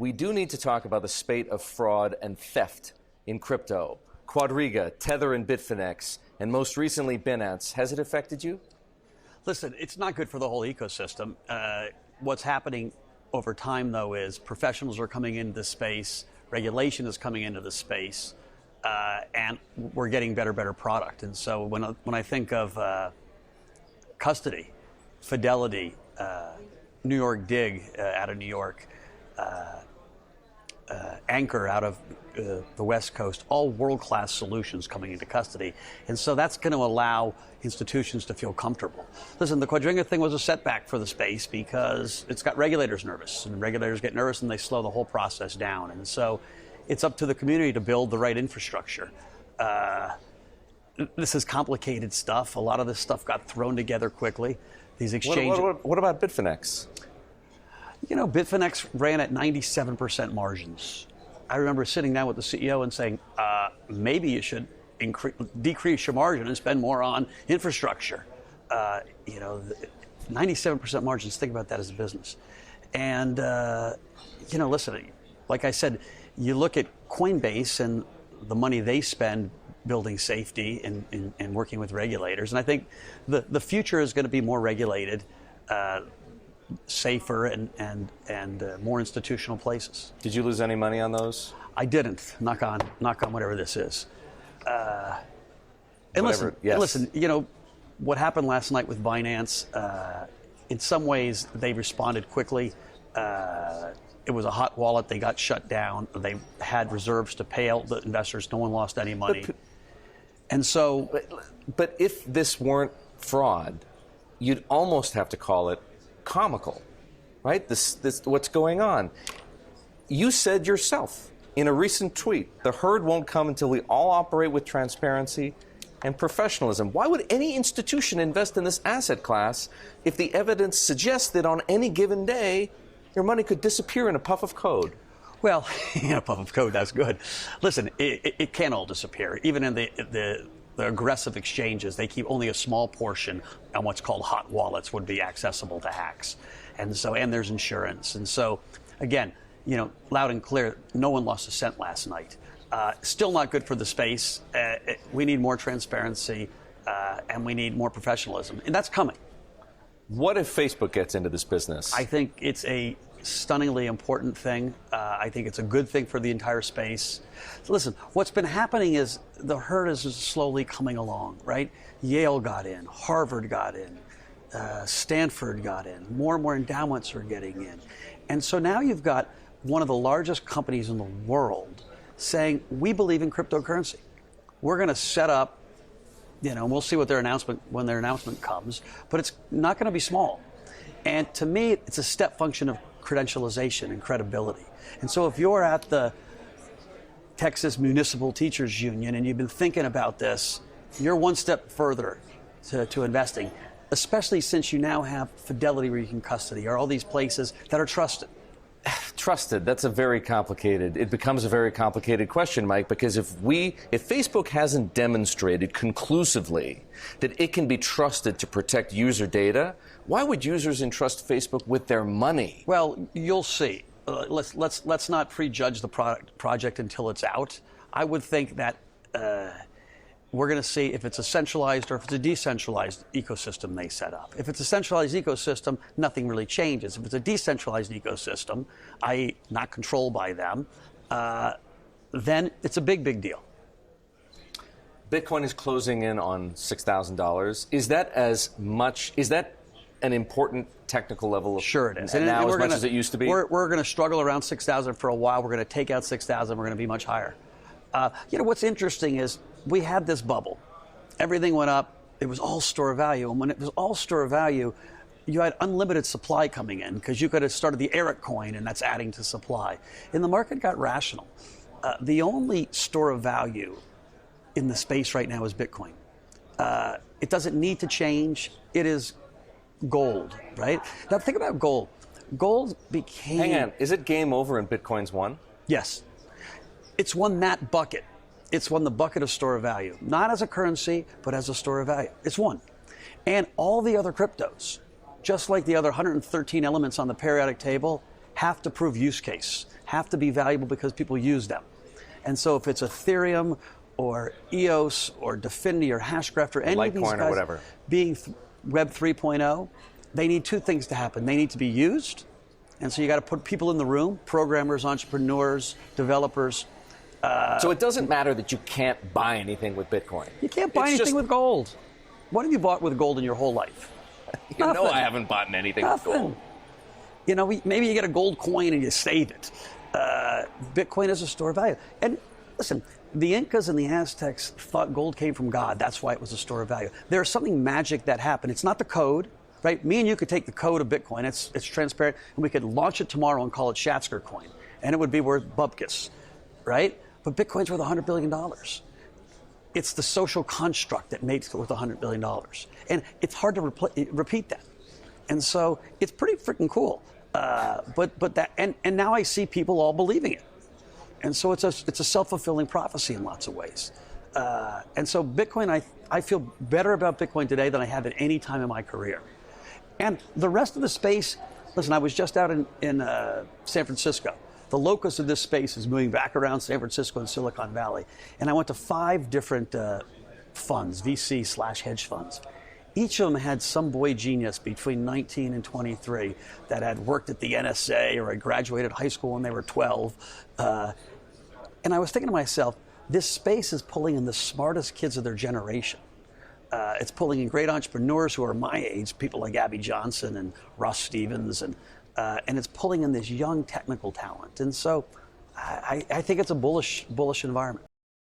We do need to talk about the spate of fraud and theft in crypto. Quadriga, Tether, and Bitfinex, and most recently Binance. Has it affected you? Listen, it's not good for the whole ecosystem. What's happening over time, though, is professionals are coming into the space, regulation is coming into the space, and we're getting better product. And so when I think of custody, Fidelity, New York Dig out of New York, Anchor out of the West Coast, all world-class solutions coming into custody. And so that's going to allow institutions to feel comfortable. Listen, the Quadriga thing was a setback for the space because it's got regulators nervous, and regulators get nervous and they slow the whole process down. And so it's up to the community to build the right infrastructure. This is complicated stuff. A lot of this stuff got thrown together quickly. These exchanges. What about Bitfinex? You know, Bitfinex ran at 97% margins. I remember sitting down with the CEO and saying, maybe you should decrease your margin and spend more on infrastructure. 97% margins, think about that as a business. And, listen, like I said, you look at Coinbase and the money they spend building safety and working with regulators. And I think the future is going to be more regulated, safer and more institutional places. Did you lose any money on those? I didn't. Knock on whatever this is. Listen, what happened last night with Binance, in some ways they responded quickly. It was a hot wallet. They got shut down. They had reserves to pay out the investors. No one lost any money. But if this weren't fraud, you'd almost have to call it comical, right? This what's going on. You said yourself in a recent tweet, the herd won't come until we all operate with transparency and professionalism. Why would any institution invest in this asset class if the evidence suggests that on any given day, your money could disappear in a puff of code? Well, a puff of code, that's good. Listen, it can't all disappear. Even in the aggressive exchanges, they keep only a small portion on what's called hot wallets would be accessible to hacks. And there's insurance. And so, again, loud and clear, no one lost a cent last night. Still not good for the space. We need more transparency and we need more professionalism. And that's coming. What if Facebook gets into this business? I think it's a stunningly important thing. I think it's a good thing for the entire space. So listen, what's been happening is the herd is slowly coming along, right? Yale got in, Harvard got in, Stanford got in, more and more endowments are getting in. And so now you've got one of the largest companies in the world saying, we believe in cryptocurrency. We're going to set up, and we'll see what when their announcement comes, but it's not going to be small. And to me, it's a step function of credentialization and credibility. And so if you're at the Texas Municipal Teachers Union and you've been thinking about this, you're one step further to investing, especially since you now have Fidelity where you can custody, or all these places that are trusted. Trusted, it becomes a very complicated question, Mike, because if Facebook hasn't demonstrated conclusively that it can be trusted to protect user data, why would users entrust Facebook with their money? Well, you'll see. Let's not prejudge the project until it's out. I would think that we're going to see if it's a centralized or if it's a decentralized ecosystem they set up. If it's a centralized ecosystem, nothing really changes. If it's a decentralized ecosystem, i.e. not controlled by them, then it's a big deal. Bitcoin is closing in on $6,000. Is that an important technical level of Sure it is. And now as much as it used to be? We're going to struggle around 6,000 for a while. We're going to take out 6,000. We're going to be much higher. What's interesting is we had this bubble. Everything went up. It was all store value. And when it was all store value, you had unlimited supply coming in because you could have started the Erik coin, and that's adding to supply. And the market got rational. The only store of value in the space right now is Bitcoin. It doesn't need to change. It is gold, right? Now think about gold. Gold became... Hang on. Is it game over and Bitcoin's won? Yes. It's won that bucket. It's won the bucket of store of value. Not as a currency, but as a store of value. It's won. And all the other cryptos, just like the other 113 elements on the periodic table, have to prove use case, have to be valuable because people use them. And so if it's Ethereum or EOS or Definity or Hashgraph or any of these Litecoin guys or whatever, being Web 3.0, they need two things to happen. They need to be used, and so you got to put people in the room, programmers, entrepreneurs, developers. So it doesn't matter that you can't buy anything with Bitcoin. You can't buy anything with gold. What have you bought with gold in your whole life? You know I haven't bought anything with gold. You know, maybe you get a gold coin and you save it. Bitcoin is a store of value. And listen, the Incas and the Aztecs thought gold came from God. That's why it was a store of value. There's something magic that happened. It's not the code, right? Me and you could take the code of Bitcoin. It's transparent, and we could launch it tomorrow and call it Schatzker coin, and it would be worth bupkis, right? But Bitcoin's worth $100 billion. It's the social construct that makes it worth $100 billion. And it's hard to repeat that. And so it's pretty freaking cool. But that, and now I see people all believing it. And so it's a self-fulfilling prophecy in lots of ways. And so Bitcoin, I feel better about Bitcoin today than I have at any time in my career. And the rest of the space, listen, I was just out in San Francisco. The locus of this space is moving back around San Francisco and Silicon Valley. And I went to 5 different funds, VC/hedge funds. Each of them had some boy genius between 19 and 23 that had worked at the NSA or had graduated high school when they were 12. And I was thinking to myself, this space is pulling in the smartest kids of their generation. It's pulling in great entrepreneurs who are my age, people like Abby Johnson and Ross Stevens, and it's pulling in this young technical talent. And so I think it's a bullish environment.